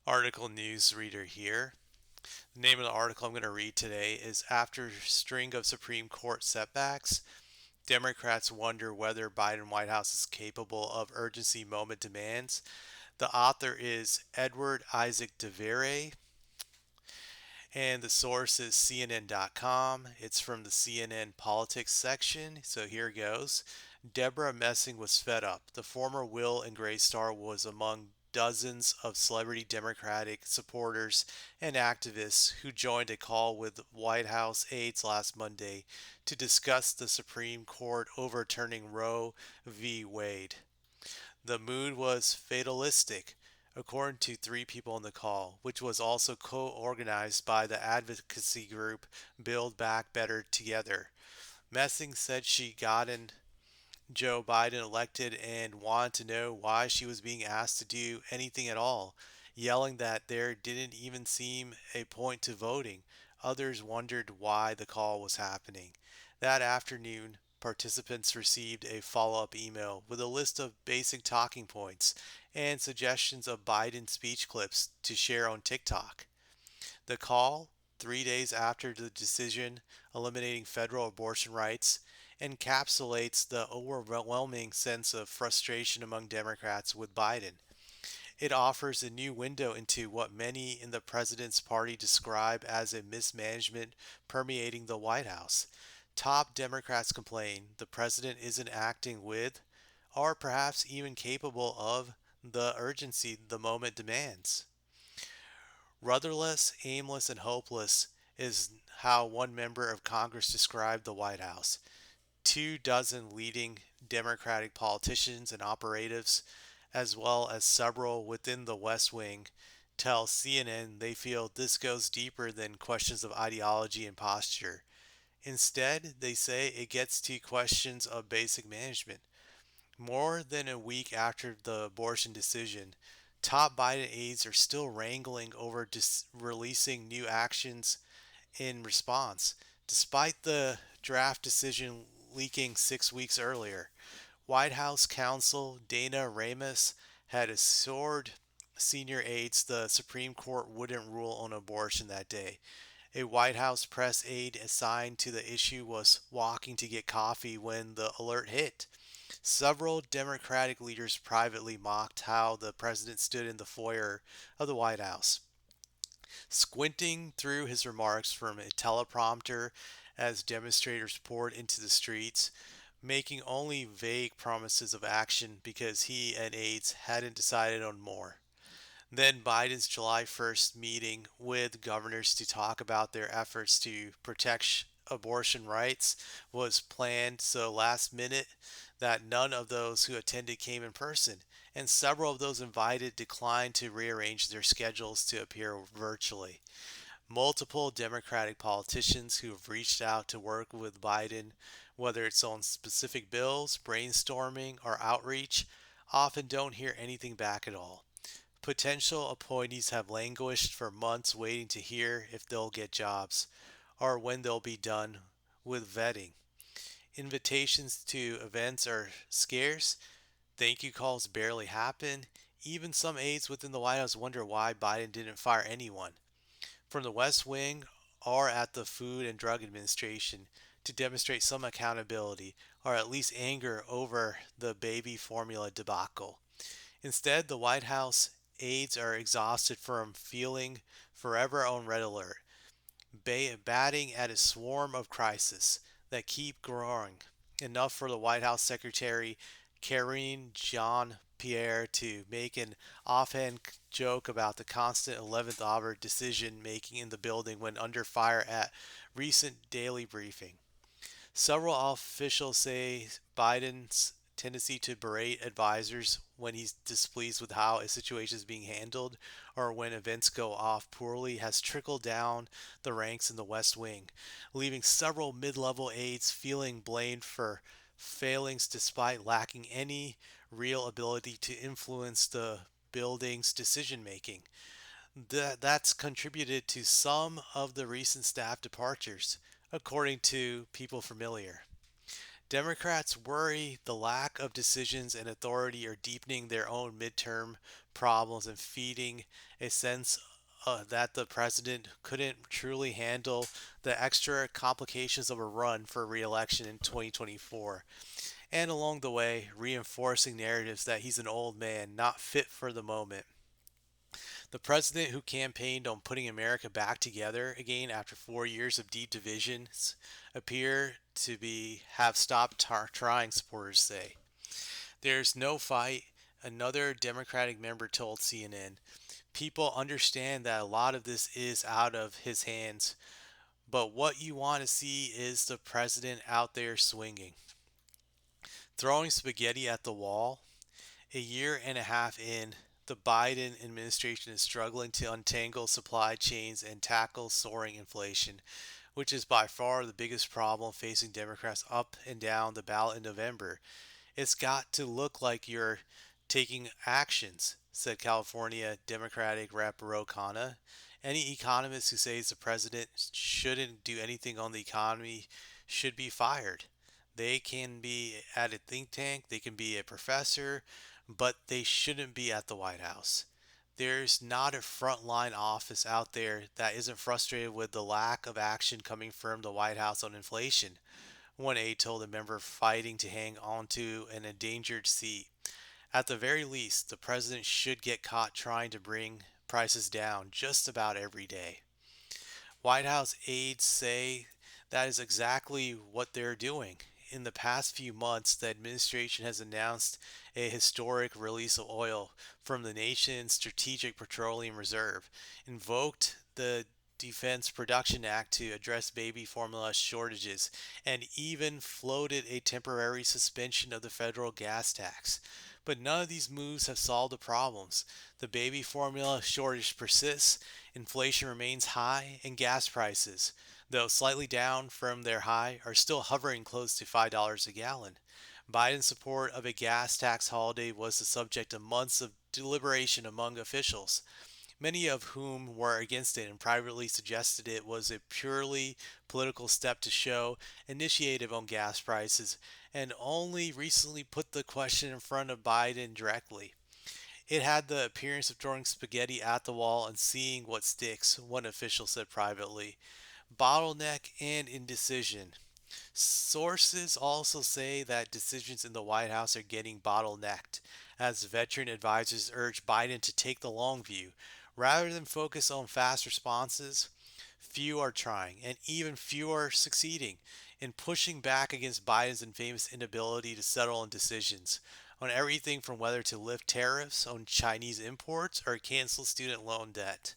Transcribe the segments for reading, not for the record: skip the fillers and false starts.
Article newsreader here. The name of the article I'm going to read today is After String of Supreme Court Setbacks, Democrats Wonder Whether Biden White House is Capable of Urgency Moment Demands. The author is Edward Isaac DeVere, and the source is CNN.com. It's from the CNN politics section, so here goes. Deborah Messing was fed up. The former Will and Grace star was among dozens of celebrity Democratic supporters and activists who joined a call with White House aides last Monday to discuss the Supreme Court overturning Roe v. Wade. The mood was fatalistic, according to three people in the call, which was also co organized by the advocacy group Build Back Better Together. Messing said she gotten Joe Biden elected and wanted to know why she was being asked to do anything at all, yelling that there didn't even seem a point to voting. Others wondered why the call was happening. That afternoon, participants received a follow up email with a list of basic talking points and suggestions of Biden speech clips to share on TikTok. The call, 3 days after the decision eliminating federal abortion rights, encapsulates the overwhelming sense of frustration among Democrats with Biden. It offers a new window into what many in the president's party describe as a mismanagement permeating the White House. Top Democrats complain the president isn't acting with, or perhaps even capable of, the urgency the moment demands. Rudderless, aimless, and hopeless is how one member of Congress described the White House. 2 dozen leading Democratic politicians and operatives, as well as several within the West Wing, tell CNN they feel this goes deeper than questions of ideology and posture. Instead, they say it gets to questions of basic management. More than a week after the abortion decision, top Biden aides are still wrangling over releasing new actions in response, despite the draft decision leaking 6 weeks earlier. White House counsel Dana Ramis had assured senior aides the Supreme Court wouldn't rule on abortion that day. A White House press aide assigned to the issue was walking to get coffee when the alert hit. Several Democratic leaders privately mocked how the president stood in the foyer of the White House, squinting through his remarks from a teleprompter as demonstrators poured into the streets, making only vague promises of action because he and aides hadn't decided on more. Then Biden's July 1st meeting with governors to talk about their efforts to protect abortion rights was planned so last minute that none of those who attended came in person, and several of those invited declined to rearrange their schedules to appear virtually. Multiple Democratic politicians who have reached out to work with Biden, whether it's on specific bills, brainstorming, or outreach, often don't hear anything back at all. Potential appointees have languished for months waiting to hear if they'll get jobs or when they'll be done with vetting. Invitations to events are scarce. Thank you calls barely happen. Even some aides within the White House wonder why Biden didn't fire anyone from the West Wing or at the Food and Drug Administration to demonstrate some accountability or at least anger over the baby formula debacle. Instead, the White House aides are exhausted from feeling forever on red alert, batting at a swarm of crises that keep growing. Enough for the White House Secretary Karine Jean Pierre to make an offhand joke about the constant 11th hour decision making in the building when under fire at recent daily briefing. Several officials say Biden's tendency to berate advisors when he's displeased with how a situation is being handled or when events go off poorly has trickled down the ranks in the West Wing, leaving several mid level aides feeling blamed for failings despite lacking any real ability to influence the building's decision making. That's contributed to some of the recent staff departures, according to people familiar. Democrats worry the lack of decisions and authority are deepening their own midterm problems and feeding a sense that the president couldn't truly handle the extra complications of a run for re-election in 2024, and along the way reinforcing narratives that he's an old man not fit for the moment. The president who campaigned on putting America back together again after 4 years of deep divisions appear to be have stopped trying, supporters say. There's no fight, another Democratic member told CNN. People understand that a lot of this is out of his hands, but what you want to see is the president out there swinging, throwing spaghetti at the wall. A year and a half in, the Biden administration is struggling to untangle supply chains and tackle soaring inflation, which is by far the biggest problem facing Democrats up and down the ballot in November. It's got to look like you're taking actions, said California Democratic Rep. Ro Khanna. Any economist who says the president shouldn't do anything on the economy should be fired. They can be at a think tank, they can be a professor, but they shouldn't be at the White House. There's not a frontline office out there that isn't frustrated with the lack of action coming from the White House on inflation, one aide told a member fighting to hang onto an endangered seat. At the very least, the president should get caught trying to bring prices down just about every day. White House aides say that is exactly what they're doing. In the past few months, the administration has announced a historic release of oil from the nation's strategic petroleum reserve, invoked the Defense Production Act to address baby formula shortages, and even floated a temporary suspension of the federal gas tax. But none of these moves have solved the problems. The baby formula shortage persists, inflation remains high, and gas prices, though slightly down from their high, are still hovering close to $5 a gallon. Biden's support of a gas tax holiday was the subject of months of deliberation among officials, many of whom were against it and privately suggested it was a purely political step to show initiative on gas prices, and only recently put the question in front of Biden directly. It had the appearance of throwing spaghetti at the wall and seeing what sticks, one official said privately. Bottleneck and indecision. Sources also say that decisions in the White House are getting bottlenecked, as veteran advisors urge Biden to take the long view. Rather than focus on fast responses, few are trying, and even fewer are succeeding in pushing back against Biden's infamous inability to settle on decisions on everything from whether to lift tariffs on Chinese imports or cancel student loan debt.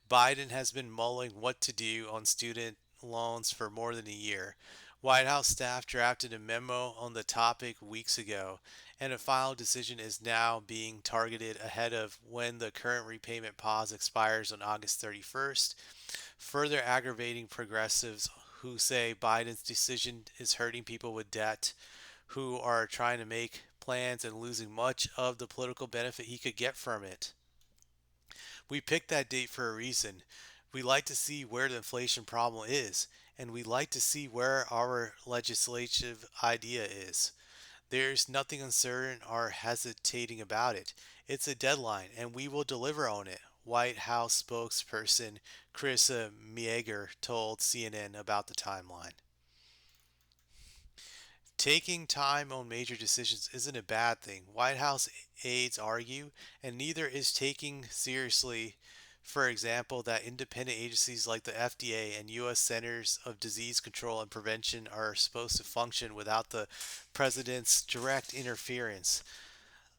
Biden has been mulling what to do on student loans for more than a year. White House staff drafted a memo on the topic weeks ago, and a final decision is now being targeted ahead of when the current repayment pause expires on August 31st, further aggravating progressives who say Biden's decision is hurting people with debt who are trying to make plans and losing much of the political benefit he could get from it. We picked that date for a reason. We like to see where the inflation problem is, and we like to see where our legislative idea is. There's nothing uncertain or hesitating about it. It's a deadline, and we will deliver on it, White House spokesperson Chris Mieger told CNN about the timeline. Taking time on major decisions isn't a bad thing, White House aides argue, and neither is taking seriously, for example, that independent agencies like the FDA and U.S. Centers of Disease Control and Prevention are supposed to function without the president's direct interference.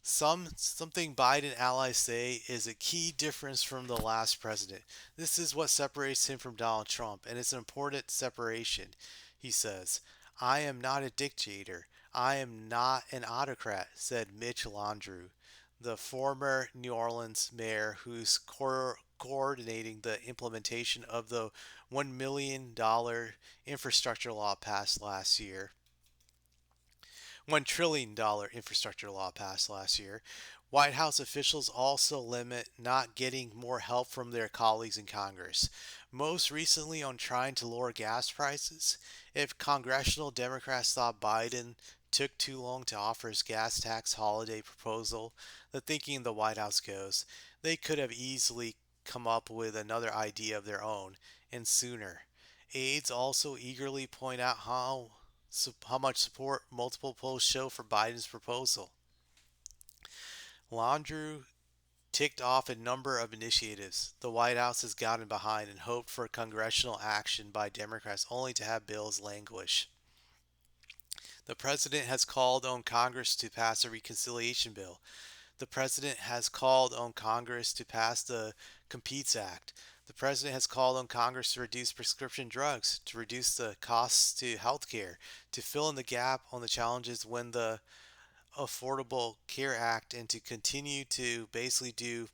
Something Biden allies say is a key difference from the last president. This is what separates him from Donald Trump, and it's an important separation, he says. I am not a dictator. I am not an autocrat, said Mitch Landrieu, the former New Orleans mayor who's coordinating the implementation of the $1 million infrastructure law passed last year. $1 trillion infrastructure law passed last year. White House officials also limit not getting more help from their colleagues in Congress, most recently on trying to lower gas prices. If congressional Democrats thought Biden took too long to offer his gas tax holiday proposal, the thinking in the White House goes, they could have easily come up with another idea of their own, and sooner. Aides also eagerly point out how much support multiple polls show for Biden's proposal. Landrieu ticked off a number of initiatives the White House has gotten behind and hoped for congressional action by Democrats only to have bills languish. The president has called on Congress to pass a reconciliation bill. The president has called on Congress to pass the Competes Act. The president has called on Congress to reduce prescription drugs, to reduce the costs to healthcare, to fill in the gap on the challenges when the Affordable Care Act, and to continue to basically do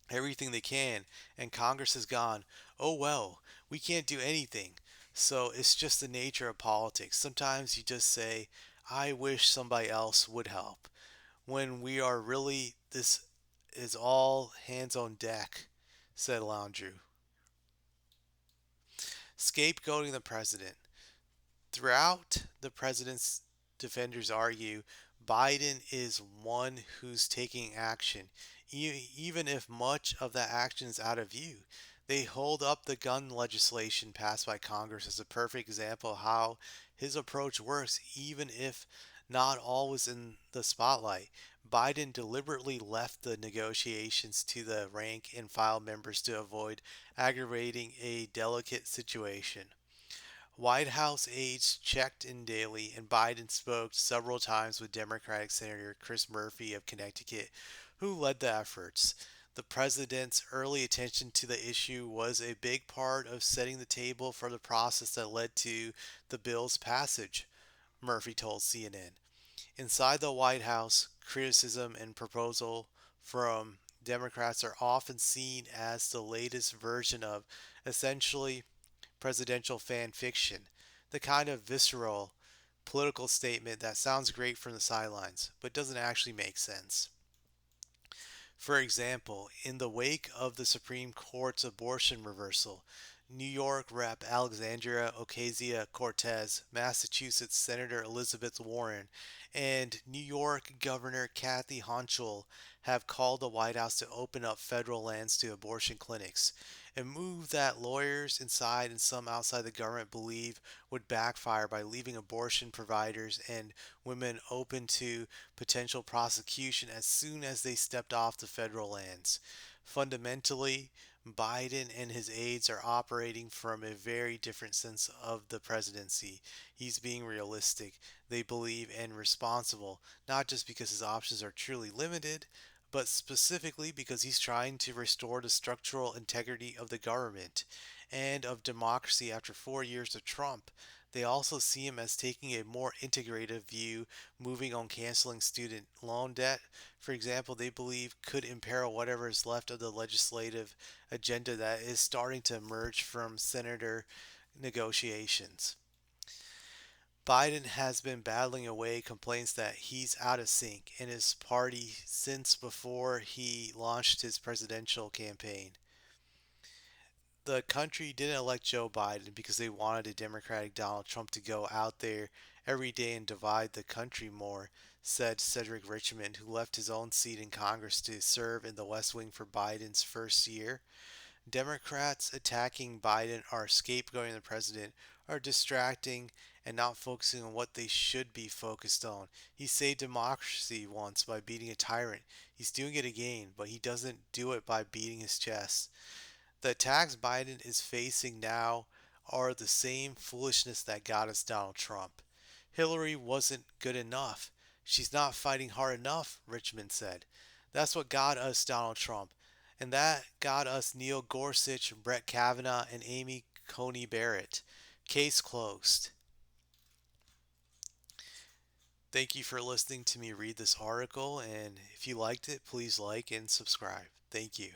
everything they can, and Congress has gone, oh well, we can't do anything. So it's just the nature of politics. Sometimes you just say, I wish somebody else would help. When we are really, this is all hands on deck, said Landrieu. Scapegoating the president. Throughout, the president's defenders argue Biden is one who's taking action, even if much of that action is out of view. They hold up the gun legislation passed by Congress as a perfect example of how his approach works, even if not always in the spotlight. Biden deliberately left the negotiations to the rank and file members to avoid aggravating a delicate situation. White House aides checked in daily, and Biden spoke several times with Democratic Senator Chris Murphy of Connecticut, who led the efforts. The president's early attention to the issue was a big part of setting the table for the process that led to the bill's passage, Murphy told CNN. Inside the White House, criticism and proposal from Democrats are often seen as the latest version of essentially presidential fan fiction, the kind of visceral political statement that sounds great from the sidelines, but doesn't actually make sense. For example, in the wake of the Supreme Court's abortion reversal, New York Rep. Alexandria Ocasio Cortez, Massachusetts Senator Elizabeth Warren, and New York Governor Kathy Hochul have called the White House to open up federal lands to abortion clinics, a move that lawyers inside and some outside the government believe would backfire by leaving abortion providers and women open to potential prosecution as soon as they stepped off the federal lands. Fundamentally, Biden and his aides are operating from a very different sense of the presidency. He's being realistic, they believe, and responsible, not just because his options are truly limited, but specifically because he's trying to restore the structural integrity of the government and of democracy after 4 years of Trump. They also see him as taking a more integrative view, moving on canceling student loan debt, for example, they believe could imperil whatever is left of the legislative agenda that is starting to emerge from senator negotiations. Biden has been battling away complaints that he's out of sync in his party since before he launched his presidential campaign. The country didn't elect Joe Biden because they wanted a Democratic Donald Trump to go out there every day and divide the country more, said Cedric Richmond, who left his own seat in Congress to serve in the West Wing for Biden's first year. Democrats attacking Biden are scapegoating the president, are distracting and not focusing on what they should be focused on. He saved democracy once by beating a tyrant. He's doing it again, but he doesn't do it by beating his chest. The attacks Biden is facing now are the same foolishness that got us Donald Trump. Hillary wasn't good enough. She's not fighting hard enough, Richmond said. That's what got us Donald Trump. And that got us Neil Gorsuch, Brett Kavanaugh, and Amy Coney Barrett. Case closed. Thank you for listening to me read this article, and if you liked it, please like and subscribe. Thank you.